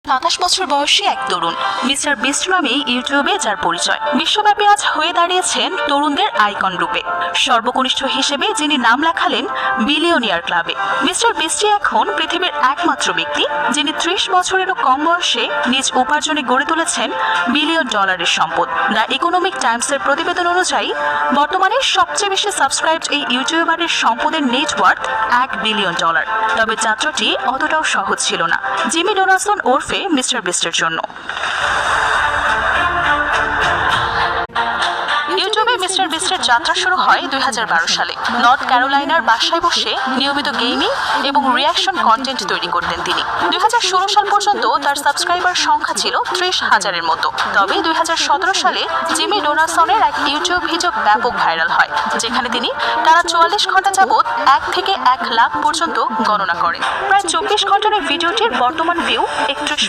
27 বছর বয়সী এক তরুণ মিস্টার বিস্ট নামে ইউটিউবে যার পরিচয় বিশ্বব্যাপী আজ হয়ে দাঁড়িয়েছেন তরুণদের আইকন রূপে। সর্বকনিষ্ঠ হিসেবে যিনি নাম লেখালেন বিলিয়নিয়ার ক্লাবে। মিস্টার বিস্টই এখন পৃথিবীর একমাত্র ব্যক্তি যিনি 30 বছরেরও কম বয়সে নিজ উপার্জনে গড়ে তুলেছেন বিলিয়ন ডলারের সম্পদ। দ্য ইকোনমিক টাইমসের প্রতিবেদন অনুযায়ী বর্তমানে সবচেয়ে বেশি সাবস্ক্রাইবড এই ইউটিউবারের সম্পদের নেটওয়ার্থ $1 বিলিয়ন। তবে যাত্রাটি অতটাও সহজ ছিল না জিমি ডোনালসন ওরফে মিস্টার বিস্টের জন্য। ইউটিউবে মিস্টার বিস্টের যাত্রা শুরু হয় 2012 সালে। নর্থ ক্যারোলাইনার বাসায় বসে নিয়মিত গেমিং এবং রিয়াকশন কন্টেন্ট তৈরি করতেন তিনি। 2016 সাল পর্যন্ত তার সাবস্ক্রাইবার সংখ্যা ছিল 30,000-এর মতো। তবে 2017 সালে জিমি ডোনালসনের এক ইউটিউব ভিডিও ব্যাপক ভাইরাল হয়, যেখানে তিনি টানা 44 ঘন্টা যাবৎ 1 থেকে 1 লাখ পর্যন্ত গণনা করেন। প্রায় 24 ঘন্টার এই ভিডিওটির বর্তমান ভিউ 31